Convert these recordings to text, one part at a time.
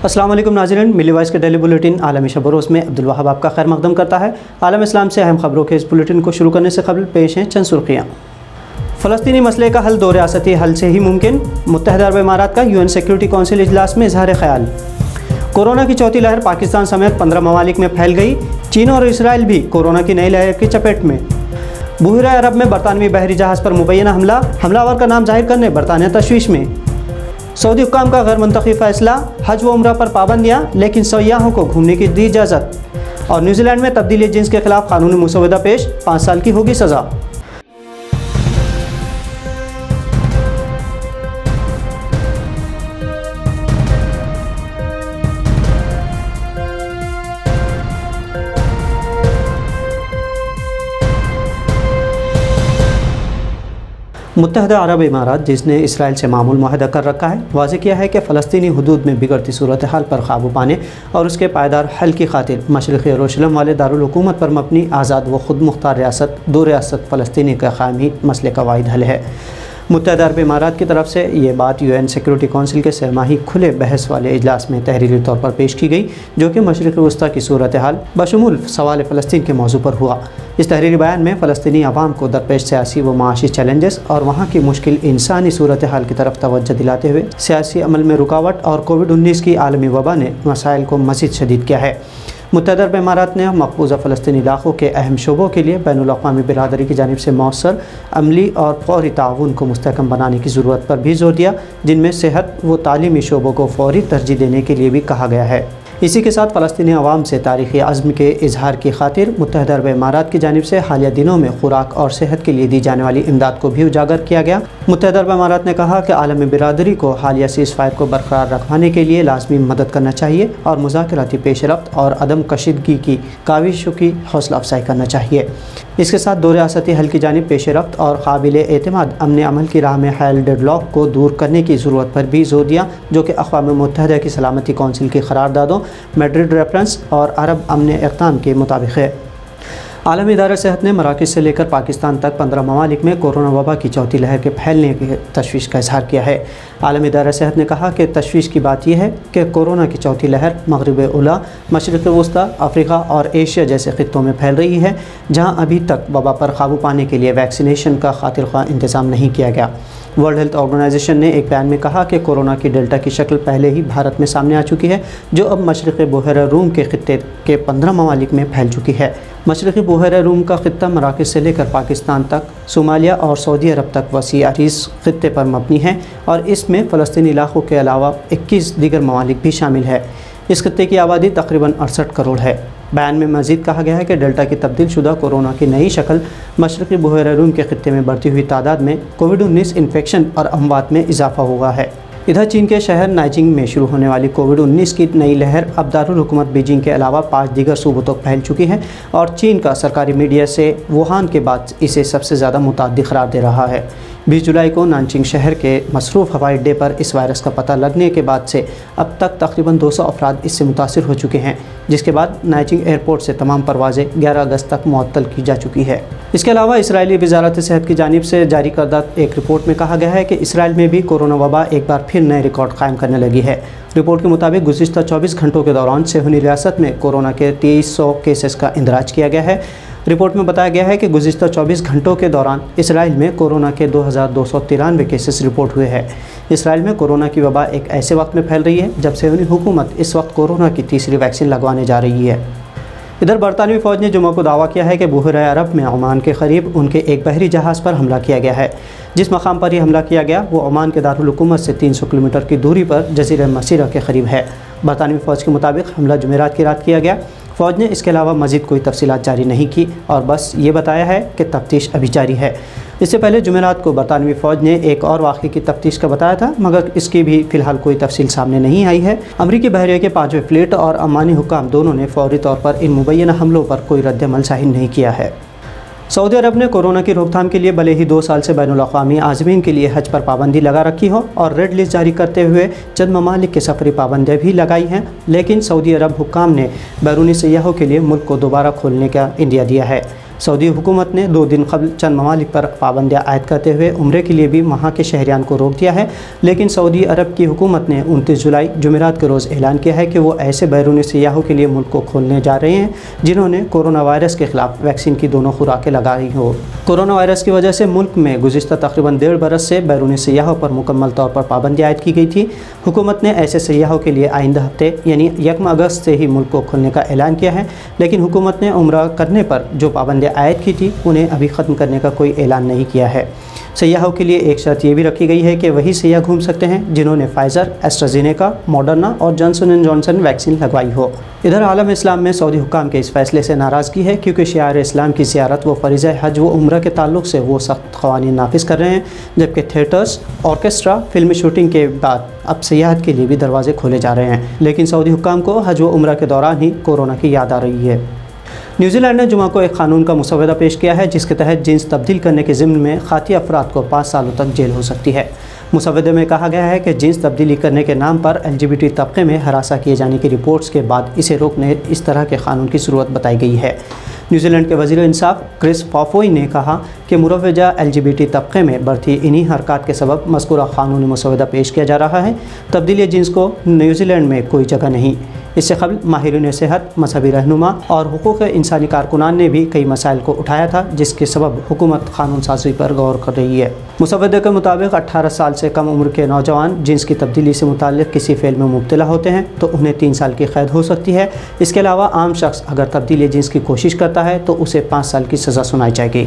अस्सलाम वालेकुम नाज़रीन, मिली वॉइस के डेली बुलेटिन आलमी शब रोज़ में अब्दुल वहाब आपका खैर मकदम करता है। आलम इस्लाम से अहम खबरों के इस बुलेटिन को शुरू करने से कबल पेश हैं चंद सुर्खियाँ। फ़लस्तीनी मसले का हल दो रियासती हल से ही मुमकिन, मुत्तहिदा अरब इमारात का UN सिक्योरिटी काउंसिल इजलास में इजहार ख्याल। कोरोना की चौथी लहर पाकिस्तान समेत 15 ममालिक में फैल गई, चीन और इसराइल भी कोरोना की नई लहर की चपेट में। बहरा अरब में बरतानवी बहरी जहाज़ पर मुबैना हमलावर का नाम जाहिर करने बरतानिया तशवीश में। सऊदी हुक्काम का गैर मुंतखब फैसला, हज व उम्रा पर पाबंदियाँ लेकिन सयाहों को घूमने की दी इजाज़त। और न्यूजीलैंड में तब्दीली जिन्स के खिलाफ कानूनी मुसवदा पेश, 5 साल की होगी सज़ा। मुत्तहिदा अरब इमारात, जिसने इसराइल से मामूल मुआहदा कर रखा है, वाज़ेह किया है कि फ़लस्तीनी हुदूद में बिगड़ती सूरत हाल पर काबू पाने और उसके पायदार हल की खातिर मशरक़ी यरूशलेम वाले दारुल हुकूमत पर मबनी आज़ाद व खुद मुख्तार रियासत दो रियासत फ़लस्तीनी का क़याम ही मसले का वाहिद हल है। मुत्तहिदा अरब इमारात की तरफ से ये बात UN सिक्योरिटी काउंसिल के सरमाही खुले बहस वाले इजलास में तहरीरी तौर पर पेश की गई, जो कि मशरिक़ वस्ता की सूरत हाल बशमूल सवाल फ़लस्तीन के मौजू पर हुआ। इस तहरीरी बयान में फ़लस्तीनी अवाम को दरपेश सियासी व माशी चैलेंजेस और वहाँ की मुश्किल इंसानी सूरत हाल की तरफ तवज्जो दिलाते हुए सियासी अमल में रुकावट और कोविड-19 की आलमी वबा ने मसाइल को मज़ीद शदीद किया है। मुत्तहिदा अरब इमारात ने मकबूजा फ़लस्तीनी इलाक़ों के अहम शोबों के लिए बैनुल-अक़वामी बिरादरी की जानिब से मौसर अमली और फ़ौरी ताउन को मुस्तहकम बनाने की ज़रूरत पर भी ज़ोर दिया, जिनमें सेहत व तालीमी शोबों को फ़ौरी तरजीह देने के लिए भी कहा गया है। इसी के साथ फ़लस्तीनी अवाम से तारीख़ी अज़्म के इजहार की खातिर मुत्तहिदा अरब इमारात की जानिब से हालिया दिनों में खुराक और सेहत के लिए दी जाने वाली इमदाद को भी उजागर किया गया। मुत्तहिदा अरब इमारात ने कहा कि आलमी बिरादरी को हालिया सीज़फायर को बरकरार रखवाने के लिए लाजमी मदद करना चाहिए और मुज़ाकराती पेशरफ्त और अदम कशीदगी की काविशों की हौसला अफजाई करना चाहिए। इसके साथ दो रियासती हल की जानिब पेशरफ्त और काबिल एतमाद अमन अमल की राह में हायल डेडलॉक को दूर करने की ज़रूरत पर भी जोर दिया, जो कि अक़वाम मुत्तहिदा की सलामती कौंसिल की क़रारदादों, मैड्रिड रेफरेंस और अरब अमन इक़दाम के मुताबिक है। आलमी इदारा सेहत ने मराकज़ से लेकर पाकिस्तान तक 15 ममालिक में कोरोना वबा की चौथी लहर के फैलने की तशवीश का इजहार किया है। आलमी इदारा सेहत ने कहा कि तशवीश की बात यह है कि कोरोना की चौथी लहर मग़रिब उला, मशरिक़ वस्ता, अफ्रीका और एशिया जैसे ख़ित्तों में फैल रही है, जहाँ अभी तक वबा पर काबू पाने के लिए वैक्सीनेशन का खातिर ख्वाह इंतज़ाम नहीं किया गया। वर्ल्ड हेल्थ ऑर्गेनाइजेशन ने एक बयान में कहा कि कोरोना की डेल्टा की शक्ल पहले ही भारत में सामने आ चुकी है, जो अब मशरिक़ बहरा रूम के ख़ित्ते के 15 ममालिक में फैल चुकी है। मशरिक़ी बहरा रूम का ख़ित्ता मराकज़ से लेकर पाकिस्तान तक, सोमालिया और सऊदी अरब तक वसी अरीज़ ख़ित्ते पर मबनी है और इसमें फ़लस्तीनी इलाक़ों के अलावा 21 दीगर ममालिक भी शामिल है। इस खित्ते की आबादी तकरीबन 68 करोड़ है। बयान में मज़ीद कहा गया है कि डेल्टा की तब्दील शुदा कोरोना की नई शक्ल मशरिक़ी बहरा रूम के ख़ित्ते में बढ़ती हुई तादाद में कोविड-19 इन्फेक्शन और अमवात में इजाफ़ा हुआ है। इधर चीन के शहर नाइजिंग में शुरू होने वाली कोविड-19 की नई लहर अब दारुल हुकूमत बीजिंग के अलावा 5 दीगर सूबों तक फैल चुकी है और चीन का सरकारी मीडिया से वुहान के बाद इसे सबसे ज़्यादा मुतअद्दी करार दे रहा है। 20 जुलाई को नानचिंग शहर के मसरूफ़ हवाई अड्डे पर इस वायरस का पता लगने के बाद से अब तक तकरीबन 200 अफराद इससे मुतासिर हो चुके हैं, जिसके बाद नानचिंग एयरपोर्ट से तमाम परवाज़ें 11 अगस्त तक मुअत्तल की जा चुकी है। इसके अलावा इसराइली वज़ारत सेहत की जानिब से जारी करदा एक रिपोर्ट में कहा गया है कि इसराइल में भी कोरोना वबा एक बार फिर नए रिकॉर्ड कायम करने लगी है। रिपोर्ट के मुताबिक गुज़िश्ता 24 घंटों के दौरान सेहूनी रियासत में कोरोना के 2300 केसेस का इंदराज किया गया है। रिपोर्ट में बताया गया है कि गुज़िश्ता 24 घंटों के दौरान इसराइल में कोरोना के 2293 केसेस रिपोर्ट हुए हैं। इसराइल में कोरोना की वबा एक ऐसे वक्त में फैल रही है जब सेहूनी हुकूमत इस वक्त कोरोना की तीसरी वैक्सीन लगवाने जा रही है। इधर बरतानवी फ़ौज ने जुमा को दावा किया है कि बहरा अरब में ओमान के करीब उनके एक बहरी जहाज़ पर हमला किया गया है। जिस मकाम पर यह हमला किया गया वो ओमान के दारुल हुकूमत से 300 किलोमीटर की दूरी पर जज़ीरा मसीरा के करीब है। बरतानवी फ़ौज के मुताबिक हमला जुमेरात की रात किया गया। फ़ौज ने इसके अलावा मज़ीद कोई तफसीलात जारी नहीं की और बस ये बताया है कि तफ्तीश अभी जारी है। इससे पहले जुमेरात को बरतानवी फ़ौज ने एक और वाक़े की तफ्तीश का बताया था, मगर इसकी भी फ़िलहाल कोई तफसील सामने नहीं आई है। अमरीकी बहरिया के 5वें फ्लीट और अमानी हुकाम दोनों ने फ़ौरी तौर पर इन मुबैना हमलों पर कोई रद्द-ए-अमल ज़ाहिर नहीं किया है। सऊदी अरब ने कोरोना की रोकथाम के लिए भले ही 2 साल से बैनुल-अक़वामी आज़मीन के लिए हज पर पाबंदी लगा रखी हो और रेड लिस्ट जारी करते हुए चंद ममालिक के सफरी पाबंदियाँ भी लगाई हैं, लेकिन सऊदी अरब हुक्काम ने बैरूनी सयाहों के लिए मुल्क को दोबारा खोलने का इंदिया दिया है। सऊदी हुकूमत ने 2 दिन कबल चंद ममालिक पर पाबंदियाँ आयद करते हुए उम्रे के लिए भी वहाँ के शहरियान को रोक दिया है, लेकिन सऊदी अरब की हुकूमत ने 29 जुलाई जुमेरात के रोज़ ऐलान किया है कि वो ऐसे बैरूनी सियाहों के लिए मुल्क को खोलने जा रहे हैं जिन्होंने कोरोना वायरस के ख़िलाफ़ वैक्सीन की दोनों खुराकें लगाई हो। कोरोना वायरस की वजह से मुल्क में गुज़िश्ता तकरीबन 1.5 बरस से बैरूनी सियाहों पर मुकम्मल तौर पर पाबंदी आयद की गई थी। हुकूमत ने ऐसे सियाहों के लिए आइंदा हफ्ते यानी 1 अगस्त से ही मुल्क को खोलने का ऐलान किया है, लेकिन हुकूमत ने उम्रा करने पर जो पाबंदियाँ आयद की थी उन्हें अभी ख़त्म करने का कोई ऐलान नहीं किया है। सियाहों के लिए एक शर्त ये भी रखी गई है कि वही सियाह घूम सकते हैं जिन्होंने फाइज़र, एस्ट्राज़ेनेका, मॉडर्ना और जॉनसन एंड जॉनसन वैक्सीन लगवाई हो। इधर आलम इस्लाम में सऊदी हुक्काम के इस फैसले से नाराज़गी है क्योंकि शिआर इस्लाम की ज़ियारत व फ़रीज़ा हज व उम्रा के ताल्लुक़ से वो सख्त क़वानीन नाफिज़ कर रहे हैं, जबकि थिएटर्स, ऑर्केस्ट्रा, फिल्मी शूटिंग के बाद अब सियाहत के लिए भी दरवाजे खोले जा रहे हैं। लेकिन सऊदी हुक्काम को हज व उम्रा के दौरान ही कोरोना की याद आ रही है। न्यूजीलैंड ने जुमा को एक कानून का मुसवदा पेश किया है जिसके तहत जिन्स तब्दील करने के ज़िम्न में खाती अफराद को 5 सालों तक जेल हो सकती है। मुसवदे में कहा गया है कि जिन्स तब्दीली करने के नाम पर LGBT तबके में हरासा किए जाने की रिपोर्ट्स के बाद इसे रोकने इस तरह के कानून की ज़रूरत बताई गई है। न्यूजीलैंड के वज़ीर इंसाफ क्रिस पाफोई ने कहा कि मुरव्वजा LGBT तबके में बढ़ती इन्हीं हरकत के सबब मज़कूरा कानूनी मुसवदा पेश किया जा रहा है। तब्दीली जिन्स को न्यूजीलैंड में कोई जगह नहीं। इससे कबल माहिरीन सेहत, मजहबी रहनुमा और हुकूक़ इंसानी कारकुनान ने भी कई मसाइल को उठाया था जिसके सबब हुकूमत कानून साज़ी पर गौर कर रही है। मुसवदे के मुताबिक 18 साल से कम उम्र के नौजवान जिन्स की तब्दीली से मुताल्लिक़ किसी फ़ेल में मुब्तला होते हैं तो उन्हें 3 साल की क़ैद हो सकती है। इसके अलावा आम शख्स अगर तब्दीली जिन्स की कोशिश करता है तो उसे 5 साल की सज़ा सुनाई जाएगी।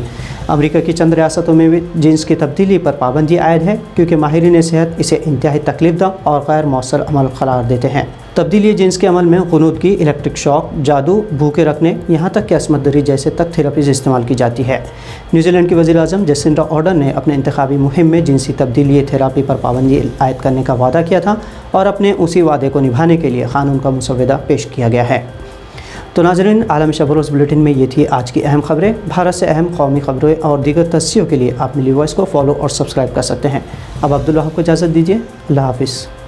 अमरीका की चंद रियासतों में भी जिन्स की तब्दीली पर पाबंदी आयद है क्योंकि माहिरीन सेहत इसे इंतहाई तकलीफ़दा और गैर मौसर अमल करार देते हैं। तब्दीली जिन्स के अमल में ग़ुनूदगी, इलेक्ट्रिक शॉक, जादू, भूखे रखने, यहाँ तक कि असमत दरी जैसे तक थेरेपीज़ इस्तेमाल की जाती है। न्यूजीलैंड की वज़ीर आज़म जसिंडा ऑर्डन ने अपने इंतखाबी मुहिम में जिनसी तब्दीली थेरापी पर पाबंदी आयद करने का वादा किया था और अपने उसी वादे को निभाने के लिए कानून का मुसवदा पेश किया गया है। तो नाज़रीन, आलमी शब रोज़ बुलेटिन में ये थी आज की अहम खबरें। भारत से अहम कौमी खबरें और दीगर तस्सियों के लिए आप मिली वॉइस को फॉलो और सब्सक्राइब कर सकते हैं। अब अब्दुल्लाह को इजाज़त दीजिए। अल्लाह हाफ़िज़।